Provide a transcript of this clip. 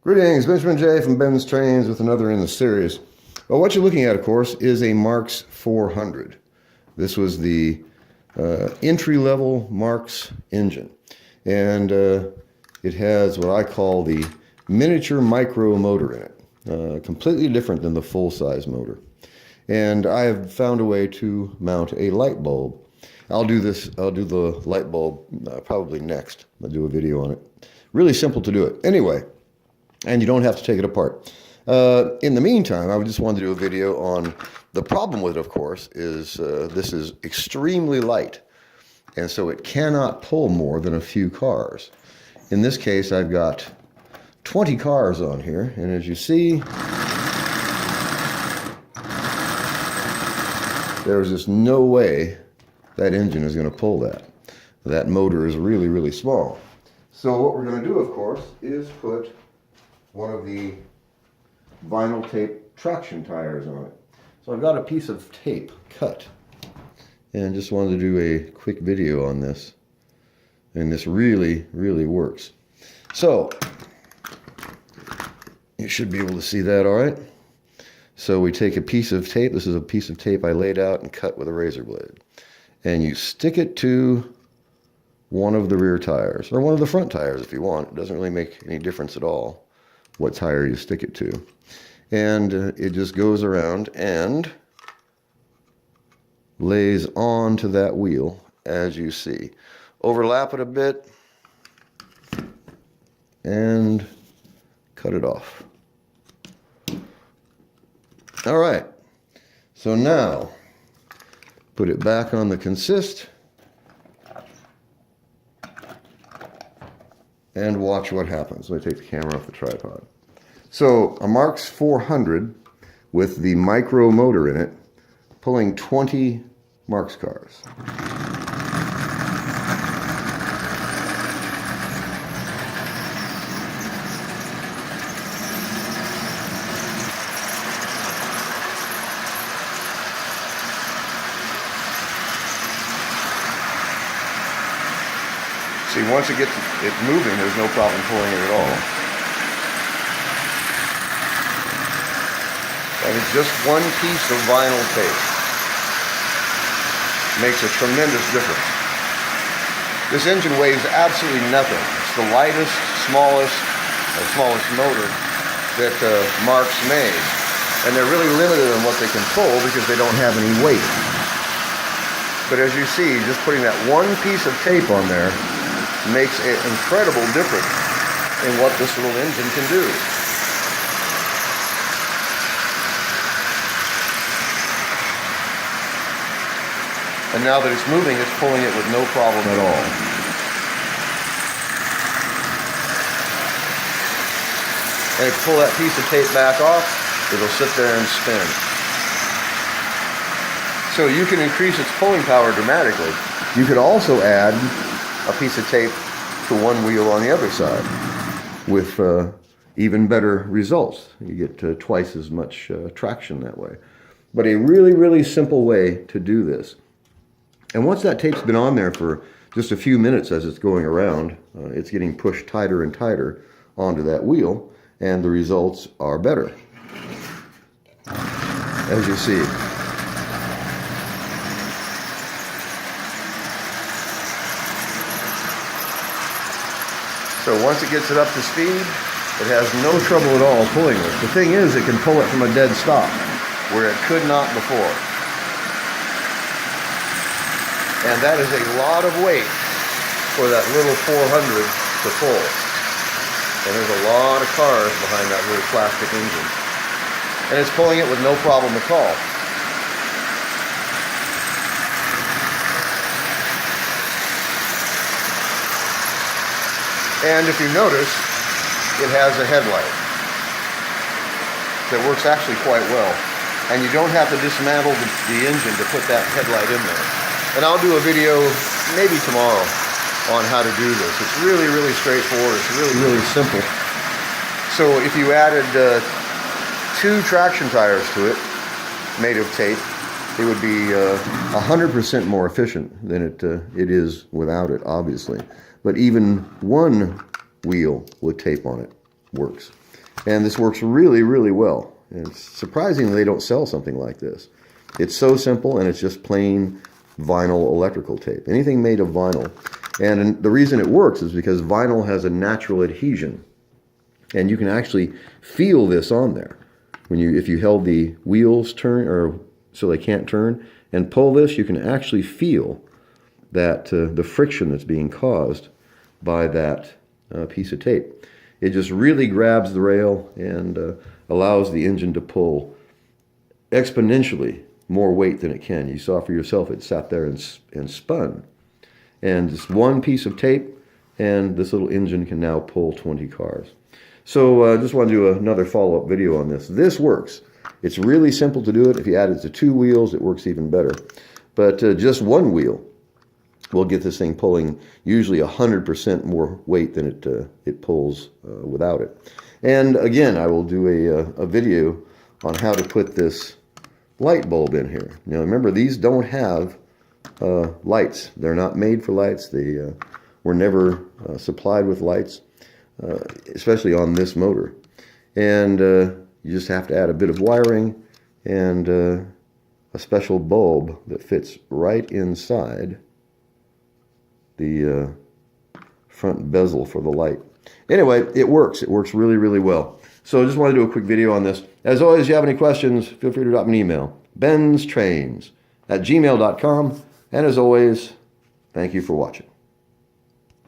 Greetings, Benjamin J. from BENZTRAINZ with another in the series. Well, what you're looking at, of course, is a Marx 400. This was the entry-level Marx engine. And it has what I call the miniature micro motor in it. Completely different than the full-size motor. And I have found a way to mount a light bulb. I'll do the light bulb probably next. I'll do a video on it. Really simple to do it. Anyway, and you don't have to take it apart. In the meantime, I just wanted to do a video on the problem with it, of course, is this is extremely light. And so it cannot pull more than a few cars. In this case, I've got 20 cars on here. And as you see, there's just no way that engine is going to pull that. That motor is really, really small. So what we're going to do, of course, is put one of the vinyl tape traction tires on it. So I've got a piece of tape cut and just wanted to do a quick video on this. And this really, really works. So you should be able to see that all right. So we take a piece of tape. This is a piece of tape I laid out and cut with a razor blade. And you stick it to one of the rear tires, or one of the front tires if you want. It doesn't really make any difference at all what tire you stick it to. And it just goes around and lays onto that wheel, as you see. Overlap it a bit and cut it off. All right, so now put it back on the consist and watch what happens. Let me take the camera off the tripod. So a Marx 400 with the micro motor in it, pulling 20 Marx cars. See, once it gets it moving, there's no problem pulling it at all. And it's just one piece of vinyl tape. Makes a tremendous difference. This engine weighs absolutely nothing. It's the lightest, smallest motor that Marx made. And they're really limited on what they can pull because they don't have any weight. But as you see, just putting that one piece of tape on there makes an incredible difference in what this little engine can do. And now that it's moving, it's pulling it with no problem at all. And if you pull that piece of tape back off, it'll sit there and spin. So you can increase its pulling power dramatically. You could also add a piece of tape to one wheel on the other side with even better results. You get twice as much traction that way. But a really, really simple way to do this. And once that tape's been on there for just a few minutes as it's going around, it's getting pushed tighter and tighter onto that wheel, and the results are better, as you see. So once it gets it up to speed, it has no trouble at all pulling it. The thing is, it can pull it from a dead stop, where it could not before. And that is a lot of weight for that little 400 to pull. And there's a lot of cars behind that little plastic engine. And it's pulling it with no problem at all. And if you notice, it has a headlight that works actually quite well. And you don't have to dismantle the engine to put that headlight in there. And I'll do a video maybe tomorrow on how to do this. It's really, really straightforward. It's really, really simple. So if you added 2 traction tires to it, made of tape, it would be 100% more efficient than it is without it, obviously. But even one wheel with tape on it works. And this works really, really well. And it's surprising they don't sell something like this. It's so simple, and it's just plain vinyl electrical tape. Anything made of vinyl. And the reason it works is because vinyl has a natural adhesion. And you can actually feel this on there. If you held the wheels so they can't turn, and pull this, you can actually feel that the friction that's being caused by that piece of tape. It just really grabs the rail and allows the engine to pull exponentially more weight than it can. You saw for yourself, it sat there and spun. And just one piece of tape, and this little engine can now pull 20 cars. So just want to do another follow-up video on this. This works. It's really simple to do it. If you add it to 2 wheels, it works even better. But just 1 wheel will get this thing pulling usually 100% more weight than it pulls without it. And again, I will do a video on how to put this light bulb in here. Now remember, these don't have lights. They're not made for lights. They were never supplied with lights, especially on this motor. And you just have to add a bit of wiring and a special bulb that fits right inside the front bezel for the light. Anyway, it works. It works really, really well. So I just wanted to do a quick video on this. As always, if you have any questions, feel free to drop me an email. BENZTRAINZ@gmail.com. And as always, thank you for watching.